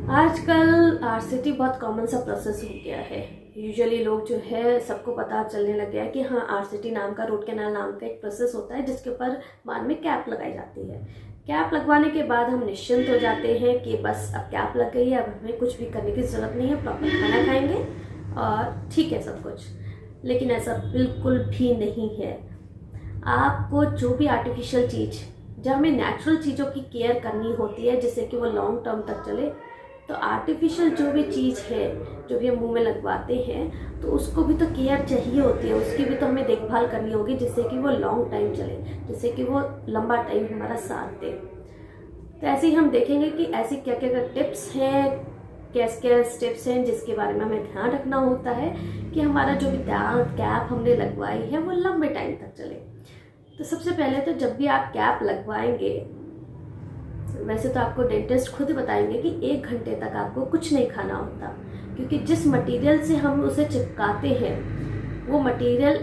आजकल आरसीटी बहुत कॉमन सा प्रोसेस हो गया है। यूजुअली लोग जो है सबको पता चलने लग गया है कि हाँ, आरसीटी नाम का, रूट कैनाल नाम का एक प्रोसेस होता है जिसके ऊपर बाद में कैप लगाई जाती है। कैप लगवाने के बाद हम निश्चिंत हो जाते हैं कि बस अब कैप लग गई है, अब हमें कुछ भी करने की ज़रूरत नहीं है, प्रॉपर खाना खाएंगे और ठीक है सब कुछ। लेकिन ऐसा बिल्कुल भी नहीं है। आपको जो भी आर्टिफिशियल चीज़, जब हमें नेचुरल चीज़ों की केयर करनी होती है जिससे कि वो लॉन्ग टर्म तक चले, तो आर्टिफिशियल जो भी चीज़ है जो भी हम मुंह में लगवाते हैं तो उसको भी तो केयर चाहिए होती है, उसकी भी तो हमें देखभाल करनी होगी जिससे कि वो लॉन्ग टाइम चले, जिससे कि वो लंबा टाइम हमारा साथ दे। तो ऐसे ही हम देखेंगे कि ऐसी क्या क्या टिप्स हैं, कैसे क्या स्टेप्स हैं जिसके बारे में हमें ध्यान रखना होता है कि हमारा जो भी कैप हमने लगवाई है वो लंबे टाइम तक चले। तो सबसे पहले तो जब भी आप कैप लगवाएंगे, वैसे तो आपको डेंटिस्ट खुद बताएंगे कि 1 घंटे तक आपको कुछ नहीं खाना होता, क्योंकि जिस मटेरियल से हम उसे चिपकाते हैं वो मटेरियल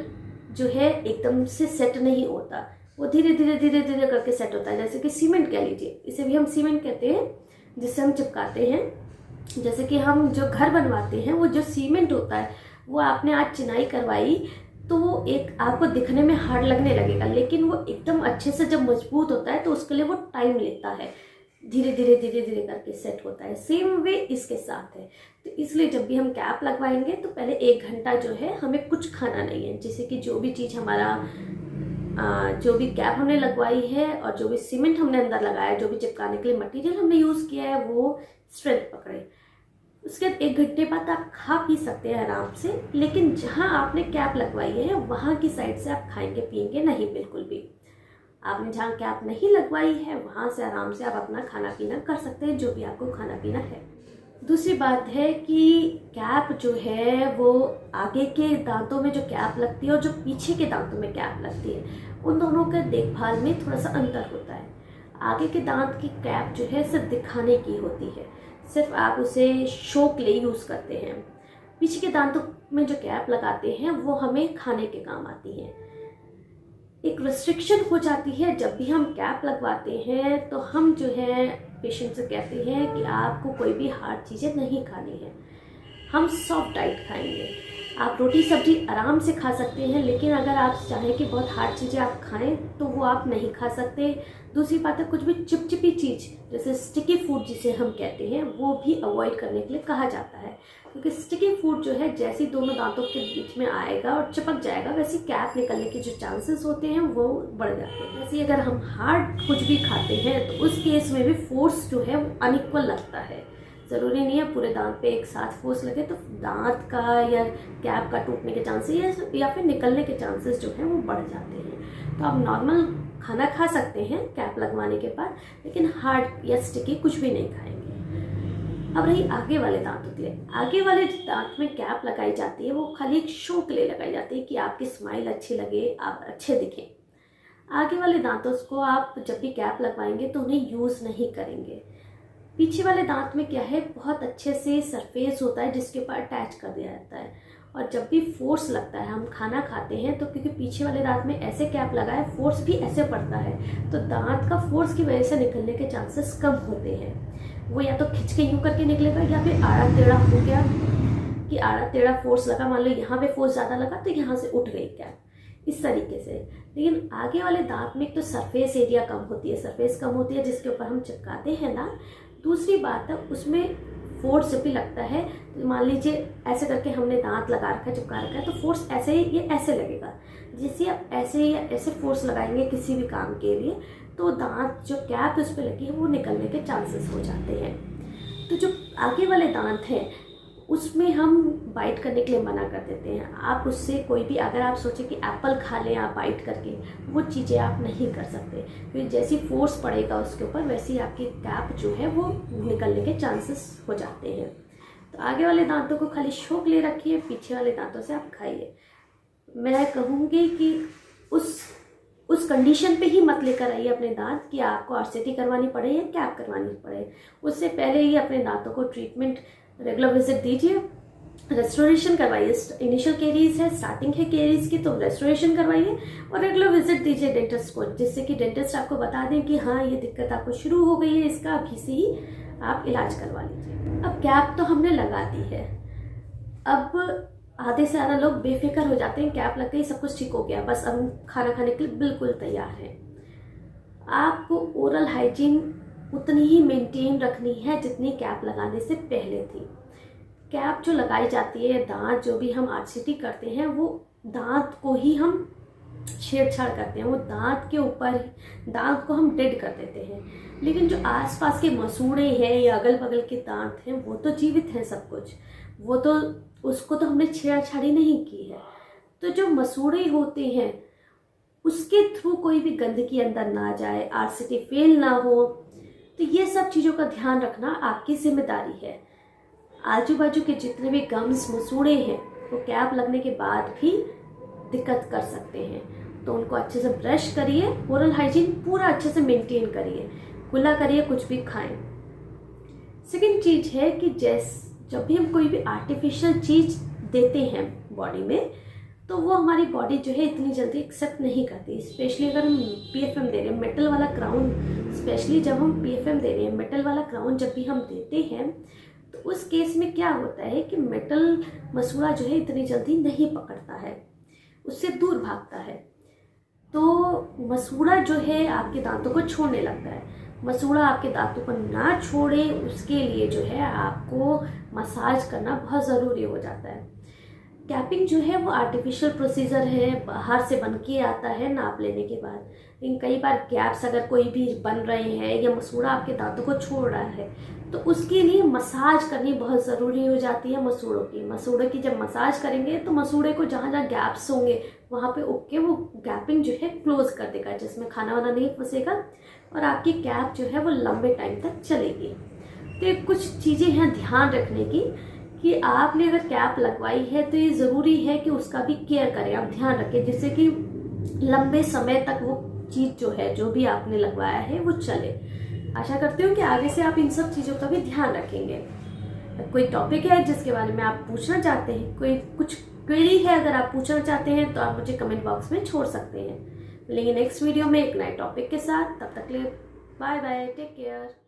जो है एकदम से सेट नहीं होता, वो धीरे धीरे धीरे धीरे करके सेट होता है। जैसे कि सीमेंट कह लीजिए, इसे भी हम सीमेंट कहते हैं जिससे हम चिपकाते हैं। जैसे कि हम जो घर बनवाते हैं वो जो सीमेंट होता है वो आपने आज चिनाई करवाई तो वो एक आपको दिखने में हार्ड लगने लगेगा, लेकिन वो एकदम अच्छे से जब मजबूत होता है तो उसके लिए वो टाइम लेता है, धीरे धीरे धीरे धीरे करके सेट होता है। सेम वे इसके साथ है। तो इसलिए जब भी हम कैप लगवाएंगे तो पहले 1 घंटा जो है हमें कुछ खाना नहीं है, जिससे कि जो भी चीज़ हमारा जो भी कैप हमने लगवाई है और जो भी सीमेंट हमने अंदर लगाया, जो भी चिपकाने के लिए मटेरियल हमने यूज़ किया है वो स्ट्रेंथ पकड़े। उसके बाद 1 घंटे बाद आप खा पी सकते हैं आराम से, लेकिन जहाँ आपने कैप लगवाई है वहाँ की साइड से आप खाएंगे पिएंगे नहीं, बिल्कुल भी। आपने जहाँ कैप नहीं लगवाई है वहाँ से आराम से आप अपना खाना पीना कर सकते हैं, जो भी आपको खाना पीना है। दूसरी बात है कि कैप जो है वो आगे के दांतों में जो कैप लगती है और जो पीछे के दांतों में कैप लगती है, उन दोनों के देखभाल में थोड़ा सा अंतर होता है। आगे के दांत की कैप जो है सिर्फ दिखाने की होती है, सिर्फ आप उसे शो के लिए यूज़ करते हैं। पीछे के दांतों में जो कैप लगाते हैं वो हमें खाने के काम आती है। एक रिस्ट्रिक्शन हो जाती है जब भी हम कैप लगवाते हैं, तो हम जो है पेशेंट से कहते हैं कि आपको कोई भी हार्ड चीज़ें नहीं खानी है, हम सॉफ्ट डाइट खाएंगे। आप रोटी सब्जी आराम से खा सकते हैं, लेकिन अगर आप चाहें कि बहुत हार्ड चीज़ें आप खाएं तो वो आप नहीं खा सकते। दूसरी बात है, कुछ भी चिपचिपी चीज़ जैसे स्टिकी फूड जिसे हम कहते हैं वो भी अवॉइड करने के लिए कहा जाता है, क्योंकि स्टिकी फूड जो है जैसे ही दोनों दांतों के बीच में आएगा और चिपक जाएगा, वैसे कैप निकलने के जो चांसेस होते हैं वो बढ़ जाते हैं। वैसे अगर हम हार्ड कुछ भी खाते हैं तो उस केस में भी फोर्स जो है वो अनइक्वल लगता है। ज़रूरी नहीं है पूरे दांत पे एक साथ फोर्स लगे तो दांत का या कैप का टूटने के चांसेस या फिर निकलने के चांसेस जो हैं वो बढ़ जाते हैं। तो आप नॉर्मल खाना खा सकते हैं कैप लगवाने के बाद, लेकिन हार्ड या स्टिकी कुछ भी नहीं खाएंगे। अब रही आगे वाले दांतों के लिए। आगे वाले दांत में कैप लगाई जाती है वो खाली एक शो के लिए लगाई जाती है कि आपकी स्माइल अच्छी लगे, आप अच्छे दिखें। आगे वाले दांतों को आप जब भी कैप लगवाएंगे तो उन्हें यूज़ नहीं करेंगे। पीछे वाले दांत में क्या है, बहुत अच्छे से सरफेस होता है जिसके ऊपर अटैच कर दिया जाता है, और जब भी फोर्स लगता है, हम खाना खाते हैं तो क्योंकि पीछे वाले दांत में ऐसे कैप लगा है, फोर्स भी ऐसे पड़ता है, तो दांत का फोर्स की वजह से निकलने के चांसेस कम होते हैं। वो या तो खिंच के यूँ करके निकलेगा या फिर आड़ा टेढ़ा हो गया कि आड़ा टेढ़ा फोर्स लगा, मान लो यहाँ पे फोर्स ज़्यादा लगा तो यहाँ से उठ गई कैप, इस तरीके से। लेकिन आगे वाले दांत में एक तो सरफेस एरिया कम होती है, सरफेस कम होती है जिसके ऊपर हम चिपकाते हैं दांत। दूसरी बात है उसमें फोर्स जब भी लगता है, तो मान लीजिए ऐसे करके हमने दांत लगा रखा है, चिपका रखा है, तो फोर्स ऐसे ही ये ऐसे लगेगा। जैसे आप ऐसे या ऐसे फोर्स लगाएंगे किसी भी काम के लिए तो दांत जो कैप उस पर लगी है वो निकलने के चांसेस हो जाते हैं। तो जो आगे वाले दांत हैं उसमें हम बाइट करने के लिए मना कर देते हैं। आप उससे कोई भी, अगर आप सोचें कि एप्पल खा लें आप बाइट करके, वो चीज़ें आप नहीं कर सकते, क्योंकि जैसी फोर्स पड़ेगा उसके ऊपर वैसे ही आपकी कैप जो है वो निकलने के चांसेस हो जाते हैं। तो आगे वाले दांतों को खाली शो के लिए रखिए, पीछे वाले दांतों से आप खाइए। मैं कहूँगी कि उस कंडीशन पे ही मत लेकर आइए अपने दांत कि आपको आरसीटी करवानी पड़े या कैप करवानी पड़े। उससे पहले ही अपने दांतों को ट्रीटमेंट, रेगुलर विजिट दीजिए, रेस्टोरेशन करवाइए। इनिशियल केरीज है, स्टार्टिंग है केरीज की, तो रेस्टोरेशन करवाइए और रेगुलर विजिट दीजिए डेंटिस्ट को, जिससे कि डेंटिस्ट आपको बता दें कि हाँ ये दिक्कत आपको शुरू हो गई है, इसका अभी से ही आप इलाज करवा लीजिए। अब कैप तो हमने लगा दी है, अब आधे से ज़्यादा लोग बेफिक्र हो जाते हैं, कैप लग गई सब कुछ ठीक हो गया, बस अब हम खाना खाने के लिए बिल्कुल तैयार हैं। आपको ओरल हाइजीन उतनी ही मेंटेन रखनी है जितनी कैप लगाने से पहले थी। कैप जो लगाई जाती है, दांत जो भी हम आरसीटी करते हैं वो दांत को ही हम छेड़छाड़ करते हैं, वो दांत के ऊपर दांत को हम डेड कर देते हैं। लेकिन जो आसपास के मसूड़े हैं या अगल बगल के दांत हैं वो तो जीवित हैं सब कुछ, वो तो उसको तो हमने छेड़छाड़ी नहीं की है। तो जो मसूड़े होते हैं उसके थ्रू कोई भी गंदगी अंदर ना जाए, आरसीटी फेल ना हो, तो ये सब चीज़ों का ध्यान रखना आपकी जिम्मेदारी है। आजू बाजू के जितने भी गम्स मसूड़े हैं वो कैप लगने के बाद भी दिक्कत कर सकते हैं, तो उनको अच्छे से ब्रश करिए, ओरल हाइजीन पूरा अच्छे से मेंटेन करिए, कुल्ला करिए, कुछ भी खाएं। सेकंड चीज़ है कि जब भी हम कोई भी आर्टिफिशियल चीज़ देते हैं बॉडी में, तो वो हमारी बॉडी जो है इतनी जल्दी एक्सेप्ट नहीं करती। स्पेशली अगर हम पीएफएम दे रहे हैं, मेटल वाला क्राउन, स्पेशली जब हम पीएफएम दे रहे हैं, मेटल वाला क्राउन जब भी हम देते हैं तो उस केस में क्या होता है कि मेटल मसूड़ा जो है इतनी जल्दी नहीं पकड़ता है, उससे दूर भागता है, तो मसूड़ा जो है आपके दांतों को छोड़ने लगता है। मसूड़ा आपके दांतों को ना छोड़े उसके लिए जो है आपको मसाज करना बहुत ज़रूरी हो जाता है। कैपिंग जो है वो आर्टिफिशियल प्रोसीजर है, बाहर से बन के आता है नाप लेने के बाद, लेकिन कई बार गैप्स अगर कोई भी बन रहे हैं या मसूड़ा आपके दांतों को छोड़ रहा है तो उसके लिए मसाज करनी बहुत ज़रूरी हो जाती है। मसूड़ों की जब मसाज करेंगे तो मसूड़े को जहाँ जहाँ गैप्स होंगे वहाँ पे ओके वो गैपिंग जो है क्लोज कर देगा, जिसमें खाना वाना नहीं फंसेगा और आपकी कैप जो है वो लंबे टाइम तक चलेगी। तो ये कुछ चीज़ें हैं ध्यान रखने की कि आपने अगर कैप लगवाई है तो ये ज़रूरी है कि उसका भी केयर करें, आप ध्यान रखें, जिससे कि लंबे समय तक वो चीज़ जो है जो भी आपने लगवाया है वो चले। आशा करती हूँ कि आगे से आप इन सब चीज़ों का भी ध्यान रखेंगे। कोई टॉपिक है जिसके बारे में आप पूछना चाहते हैं, कोई कुछ क्वेरी है अगर आप पूछना चाहते हैं तो आप मुझे कमेंट बॉक्स में छोड़ सकते हैं। मिलेंगे नेक्स्ट वीडियो में एक नए टॉपिक के साथ, तब तक के लिए बाय बाय, टेक केयर।